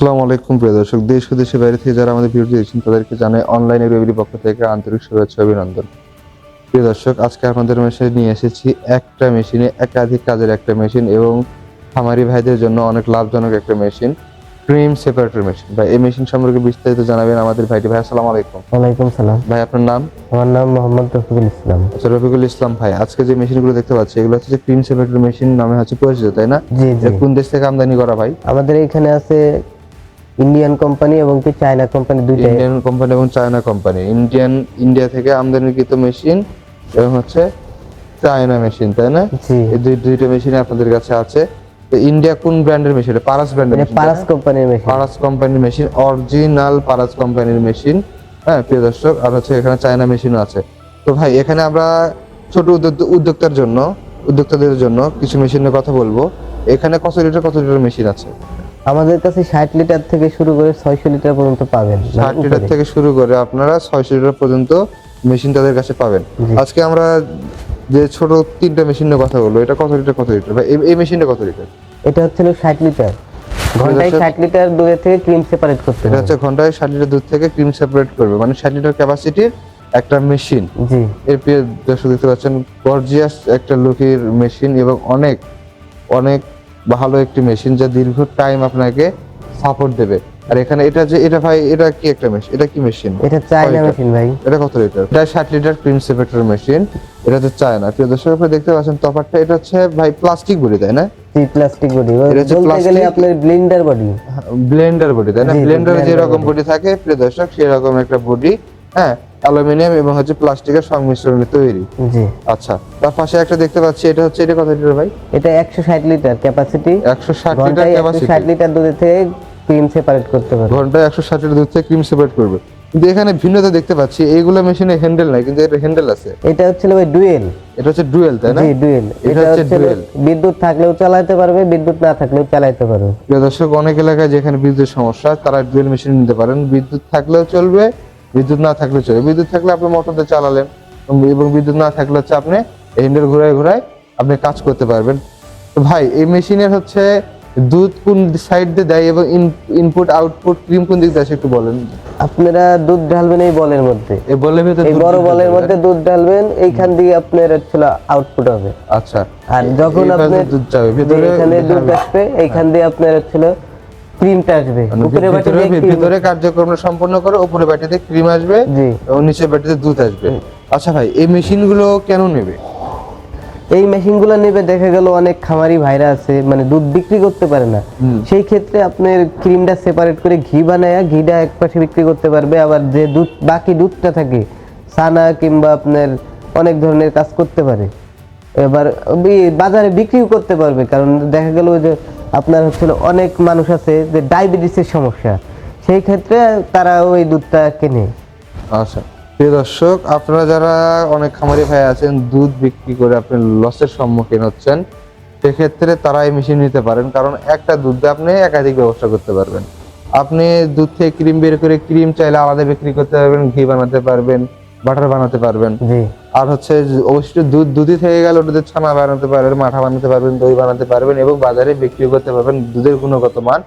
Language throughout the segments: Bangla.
আসসালামু আলাইকুম প্রিয় দর্শক, দেশ ও দেশের বাইরে থেকে যারা আমাদের ভিডিওটি দেখছেন তাদেরকে জানাই অনলাইনে রবির পক্ষ থেকে আন্তরিক শুভেচ্ছা অভিনন্দন। প্রিয় দর্শক, আজকে আপনাদের মেশিনে নিয়ে এসেছি একটা মেশিনে একাধিক কাজের একটা মেশিন এবং খামারি ভাইদের জন্য অনেক লাভজনক একটা মেশিন, ক্রিম সেপারেটর মেশিন। ভাই, এই মেশিন সম্পর্কে বিস্তারিত জানাবেন আমাদের ভাইটি। ভাই আসসালামু আলাইকুম। ওয়ালাইকুম সালাম। ভাই, আপনার নাম? আমার নাম মোহাম্মদ রফিকুল ইসলাম। আচ্ছা, রফিকুল ইসলাম ভাই, আজকে যে মেশিনগুলো দেখতে পাচ্ছি এগুলো হচ্ছে ক্রিম সেপারেটর মেশিন নামে পরিচিত, তাই না? জি জি। কোন দেশ থেকে আমদানি করা ভাই? আমাদের এখানে আছে ইন্ডিয়ান কোম্পানি এবং কি চায়না কোম্পানি, দুইটাই। ইন্ডিয়ান কোম্পানি এবং চায়না কোম্পানি। ইন্ডিয়া থেকে আমদানিকৃত মেশিন এবং হচ্ছে চায়না মেশিন, তাই না? জি। এই দুইটা মেশিন আপনাদের কাছে আছে। তো ইন্ডিয়া কোন ব্র্যান্ডের মেশিন? পারাস ব্র্যান্ডের মেশিন। পারাস কোম্পানির মেশিন। পারাস কোম্পানির মেশিন, অরিজিনাল পারাস কোম্পানির মেশিন। হ্যাঁ প্রিয় দর্শক, আর হচ্ছে এখানে চায়না মেশিনও আছে। তো ভাই, এখানে আমরা ছোট উদ্যোক্তাদের জন্য কিছু মেশিনের কথা বলবো। এখানে কত লিটার মেশিন আছে? আমাদের কাছে 60 লিটার থেকে শুরু করে 600 লিটার পর্যন্ত পাবেন। 60 লিটার থেকে শুরু করে আপনারা 600 লিটার পর্যন্ত মেশিন তাদের কাছে পাবেন। আজকে আমরা যে ছোট তিনটা মেশিনের কথা বলবো, এটা কত লিটার ভাই? এই মেশিনটা কত লিটার? এটা হচ্ছে 60 লিটার, ঘন্টায় 60 লিটার দুধ থেকে ক্রিম সেপারেট করতে এটা হচ্ছে ঘন্টায় 60 লিটার দুধ থেকে ক্রিম সেপারেট করবে, মানে 60 লিটার ক্যাপাসিটির একটা মেশিন। জি। এর প্রিয় দর্শক দেখতে পাচ্ছেন, গর্জিয়াস একটা লুকের মেশিন এবং অনেক অনেক ভালো একটি মেশিন যা দীর্ঘ টাইম আপনাকে সাপোর্ট দেবে। আর এখানে এটা ভাই, এটা কি একটা মেশিন? এটা কি মেশিন? এটা চায়না মেশিন ভাই। এটা কত লিটার? এটা 60 লিটার ক্রিম সেপারেটর মেশিন। এটা হচ্ছে চায়না। প্রিয় দর্শক, আপনারা দেখতে পাচ্ছেন তফাৎটা। এটা হচ্ছে ভাই প্লাস্টিক বডি, তাই না? জি, প্লাস্টিক বডি। এটা হচ্ছে বলতে গেলে plastic- আপনার ব্লেন্ডার বডি। ব্লেন্ডার বডি, তাই না? জি, ব্লেন্ডারে blender যেরকম body। বডি থাকে প্রিয় দর্শক, সেরকম একটা বডি। হ্যাঁ, অ্যালুমিনিয়াম এবং হচ্ছে প্লাস্টিকের সংমিশ্রণে তৈরি। জি। আচ্ছা, তার পাশে একটা দেখতে পাচ্ছি, এটা কত লিটার ভাই? এটা 160 লিটার ক্যাপাসিটি। 160 লিটার ঘন্টায় ক্যাপাসিটি। 160 লিটার দুধ থেকে ক্রিম সেপারেট করতে পারবে। ঘন্টায় 160 লিটার দুধ থেকে ক্রিম সেপারেট করবে। কিন্তু এখানে ভিন্নতা দেখতে পাচ্ছি, এইগুলো মেশিনে হ্যান্ডেল নাই, কিন্তু এটা হ্যান্ডেল আছে। এটা হচ্ছে ভাই ডুয়েল। এটা হচ্ছে ডুয়েল, তাই না? জি, ডুয়েল। এটা হচ্ছে ডুয়েল। বিদ্যুৎ থাকলেও চালাতে পারবে, বিদ্যুৎ না থাকলেও চালাতে পারবে। প্রিয় দর্শক, অনেক এলাকায় যেখানে বিদ্যুৎ সমস্যা তারা ডুয়েল মেশিন নিতে পারেন। বিদ্যুৎ থাকলেও চলবে, বিদ্যুৎ না থাকলেও চলবে। বিদ্যুৎ থাকলে আপনি মোটর দিয়ে চালালেন এবং বিদ্যুৎ না থাকলে হচ্ছে আপনি হ্যান্ডেল ঘুরায় আপনি কাজ করতে পারবেন। তো ভাই, এই মেশিনের হচ্ছে দুধ কোন সাইড দিয়ে দেয় এবং ইনপুট আউটপুট ক্রিম কোন দিক দিয়ে আসে একটু বলেন। আপনারা দুধ ঢালবেন এই বলের মধ্যে, এই বলের ভিতরে এই বড় বলের মধ্যে দুধ ঢালবেন, এইখান দিয়ে আপনার হচ্ছে আউটপুট হবে। আচ্ছা, আর যখন এই আপনি পাশে দুধ যাবে ভিতরে, এখানে দুধ আসবে, এইখান দিয়ে আপনার হচ্ছে ক্রিমটা আসবে। উপরে ভিতরে কার্যক্রম সম্পন্ন করে উপরে বাটিতে ক্রিম আসবে এবং নিচে বাটিতে দুধ আসবে। আচ্ছা ভাই, এই মেশিনগুলো কেন নেবে? এই মেশিনগুলো নেবে, দেখা গেল অনেক খামারি ভাইরা আছে মানে দুধ বিক্রি করতে পারে না, সেই ক্ষেত্রে আপনার ক্রিমটা সেপারেট করে ঘি বানায় ঘিটা এক পাশে বিক্রি করতে পারবে, আবার যে দুধ বাকি দুধটা থাকে ছানা কিংবা আপনার অনেক ধরনের কাজ করতে পারে। এবার বাজারে বিক্রিও করতে পারবে, কারণ দেখা গেল যে আপনার হচ্ছে অনেক মানুষ আছে যে ডায়াবেটিসের সমস্যা, সেই ক্ষেত্রে তারা ওই দুধটা কেনে। আচ্ছা প্রিয় দর্শক, আপনারা যারা অনেক খামারি ভাই আছেন দুধ বিক্রি করে আপনি লসের সম্মুখীন হচ্ছেন, সেক্ষেত্রে তারা এই মেশিন নিতে পারেন। কারণ একটা দুধ দিয়ে আপনি একাধিক ব্যবস্থা করতে পারবেন। আপনি দুধ থেকে ক্রিম বের করে ক্রিম চাইলে আলাদা বিক্রি করতে পারবেন, ঘি বানাতে পারবেন, বাটার বানাতে পারবেন। আর হচ্ছে অবশ্যই দুধই থেকে গেল, ওটাতে ছানা বানাতে পারবেন, মাঠা বানাতে পারবেন, দই বানাতে পারবেন এবং বাজারে বিক্রি করতে পারবেন। দুধের গুণগত মান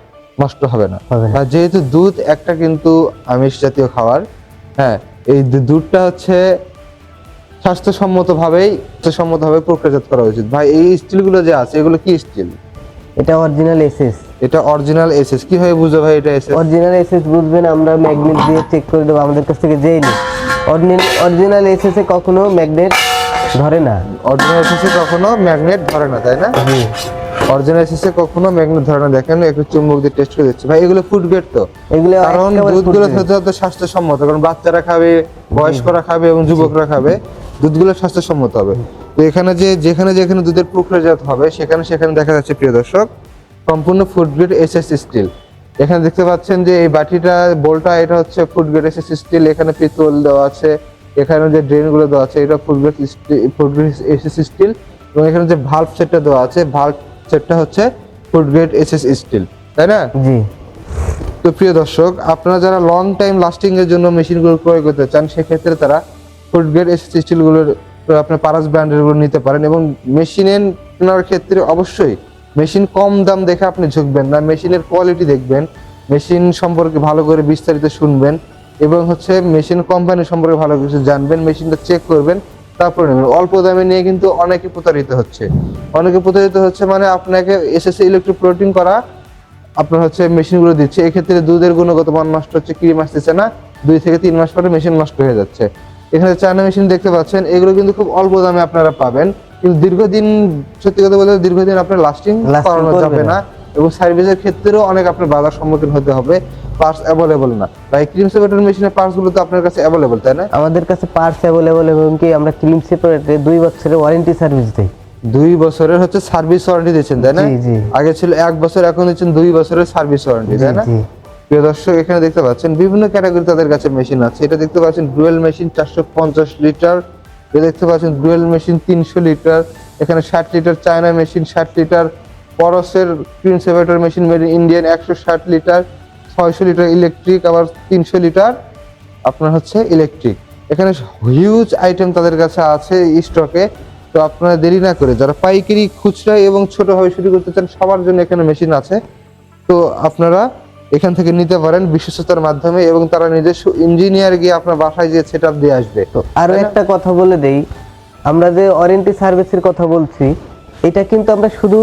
নষ্ট হবে না। আর যেহেতু দুধ একটা কিন্তু আমিষ জাতীয় খাবার, হ্যাঁ, এই দুধটা হচ্ছে স্বাস্থ্যসম্মতভাবে প্রক্রিয়াজাত করা উচিত। ভাই, এই স্টিলগুলো যে আছে এগুলো কি স্টিল? এটা অরিজিনাল এসএস। এটা অরিজিনাল এসএস। কিভাবে বুঝবো ভাই এটা এসএস? অরিজিনাল এসএস বুঝবেন আমরা ম্যাগনেট দিয়ে চেক করে দেবো, আমাদের কাছ থেকে যেই নিই। অরিজিনাল এসএস এ কখনো ম্যাগনেট ধরে না। অরিজিনাল এসএস এ কখনো ম্যাগনেট ধরে না, তাই না? অরিজিনাল এসএস এ কখনো ম্যাগনেট ধরে না। দেখেন একটু চুম্বক দিয়ে টেস্ট করে দিচ্ছি। ভাই, এগুলো ফুড গ্রেড তো? এগুলো কারণ দুধগুলো হতে স্বাস্থ্যসম্মত, কারণ বাচ্চারা খাবে, বয়স্করা খাবে এবং যুবকরা খাবে, দুধগুলো স্বাস্থ্যসম্মত হবে। তো এখানে যেখানে দুধের প্রক্রিয়াজাত হবে সেখানে দেখা যাচ্ছে প্রিয় দর্শক সম্পূর্ণ ফুড গ্রেড এসএস স্টিল। এখানে দেখতে পাচ্ছেন যে এই বাটিটা বোলটা, এটা হচ্ছে ফুড গ্রেড এসএস স্টিল। এখানে পিতল দেওয়া আছে, এখানে যে ড্রেনগুলো দেওয়া আছে এটা ফুড গ্রেড এসএস স্টিল এবং এখানে যে ভালভ সেটটা দেওয়া আছে, ভালভ সেটটা হচ্ছে ফুড গ্রেড এসএস স্টিল, তাই না? জি। তো প্রিয় দর্শক, আপনারা যারা লং টাইম লাস্টিং এর জন্য মেশিনগুলো ক্রয় করতে চান সেক্ষেত্রে তারা ফুড গ্রেড এসএস স্টিলগুলোর আপনার পারাস ব্র্যান্ডের গুলো নিতে পারেন। এবং মেশিনের কেনার ক্ষেত্রে অবশ্যই মেশিন কম দাম দেখে আপনি ঝুঁকবেন না, মেশিনের কোয়ালিটি দেখবেন, মেশিন সম্পর্কে ভালো করে বিস্তারিত শুনবেন এবং হচ্ছে মেশিন কোম্পানি সম্পর্কে ভালো কিছু জানবেন, মেশিনটা চেক করবেন, তারপরে নেবেন। অল্প দামে নিয়ে কিন্তু অনেকে প্রতারিত হচ্ছে, মানে আপনাকে এসএসসি ইলেকট্রিক প্লটিং করা আপনার হচ্ছে মেশিনগুলো দিচ্ছে, এক্ষেত্রে দুধের গুণগত মান নষ্ট হচ্ছে, ক্রিম আসতেছে না, 2 থেকে 3 মাস পরে মেশিন নষ্ট হয়ে যাচ্ছে। এখানে চায়না মেশিন দেখতে পাচ্ছেন, এগুলো কিন্তু খুব অল্প দামে আপনারা পাবেন, কিন্তু দীর্ঘদিন, সত্যি কথা বলতে দীর্ঘদিন আপনার লাস্টিং করানো যাবে না, এবং সার্ভিসের ক্ষেত্রেও অনেক আপনার বাধার সম্মুখীন হতে হবে। পার্টস অ্যাভেলেবল না ভাই, ক্রিম সেপারেটর মেশিনের পার্টস গুলো তো আপনার কাছে অ্যাভেলেবল, তাই না? আমাদের কাছে পার্টস অ্যাভেলেবল, এবং কি আমরা ক্রিম সেপারেটরে 2 বছরের ওয়ারেন্টি সার্ভিস দেই। 2 বছরের হচ্ছে সার্ভিস ওয়ারেন্টি দিচ্ছেন, তাই না? জি জি। আগে ছিল 1 বছর, এখন দিচ্ছেন 2 বছরের সার্ভিস ওয়ারেন্টি, তাই না? জি। প্রিয় দর্শক, এখানে দেখতে পাচ্ছেন বিভিন্ন ক্যাটাগরি তাদের কাছে মেশিন আছে। এটা দেখতে পাচ্ছেন ডুয়েল মেশিন 450 লিটার, এটা দেখতে পাচ্ছেন ডুয়েল মেশিন 300 লিটার, এখানে 60 লিটার চায়না মেশিন, 60 লিটার পরসের cream separator machine made in Indian 160 litre, 600 litre electric, আবার 300 লিটার আপনার হচ্ছে ইলেকট্রিক। এখানে হিউজ আইটেম তাদের কাছে আছে স্টকে। তো আপনারা দেরি না করে যারা পাইকারি, খুচরা এবং ছোট ভাবে শুরু করতে চান, সবার জন্য এখানে মেশিন আছে। তো আপনারা এখান থেকে নিতে পারেন বিশ্বস্ততার মাধ্যমে, এবং তারা নিজস্ব ইঞ্জিনিয়ার গিয়ে আপনার বাসায় যে সেটআপ দিয়ে আসবে। আরো একটা কথা বলে দেই, আমরা যে ওয়ারেন্টি সার্ভিসের কথা বলছি, এটা কিন্তু আমরা শুধু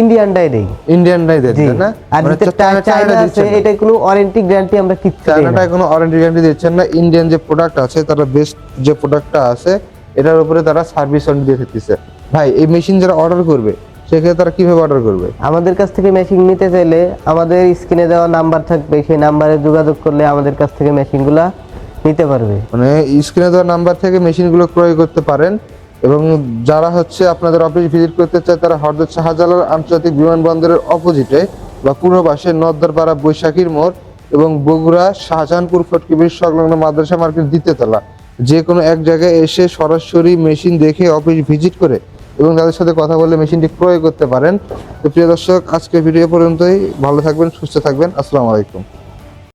ইন্ডিয়ানটাই দেই, ইন্ডিয়ানটাই দেন, জি। তাই না? আর মানে যেটা চায়না আছে, দিচ্ছেন না। এটা কোনো ওয়ারেন্টি গ্যারান্টি আমরা কিচ্ছু দেই না। চায়নাটায় কোনো ওয়ারেন্টি গ্যারান্টি দিচ্ছেন না। ইন্ডিয়ান যে প্রোডাক্ট আছে, তারা বেস্ট যে প্রোডাক্টটা আছে, এটার উপরে তারা সার্ভিস ওয়ারেন্টি দিয়ে থাকতেছে। ভাই, এই মেশিন যারা অর্ডার করবে, সেক্ষেত্রে তারা কিভাবে অর্ডার করবে? আমাদের কাছ থেকে মেশিন নিতে চাইলে আমাদের স্ক্রিনে দেওয়া নাম্বার থাকবে, সেই নাম্বারে যোগাযোগ করলে আমাদের কাছ থেকে মেশিনগুলা নিতে পারবে। মানে স্ক্রিনে দেওয়া নাম্বার থেকে মেশিনগুলো ক্রয় করতে পারেন। এবং যারা হচ্ছে আপনাদের অফিস ভিজিট করতে চায়, তারা হযরত শাহজালাল আন্তর্জাতিক বিমানবন্দরের অপোজিটে বা পূর্ব পাশে নদ্দারপাড়া বৈশাখীর মোড় এবং বগুড়া শাহজাহানপুর ফটকি ব্রিজ সংলগ্ন মাদ্রাসা মার্কেট দ্বিতীয়তলা, যে কোনো এক জায়গায় এসে সরাসরি মেশিন দেখে অফিস ভিজিট করে এবং তাদের সাথে কথা বলে মেশিনটি ক্রয় করতে পারেন। তো প্রিয় দর্শক, আজকের ভিডিও পর্যন্তই। ভালো থাকবেন, সুস্থ থাকবেন। আসসালামু আলাইকুম।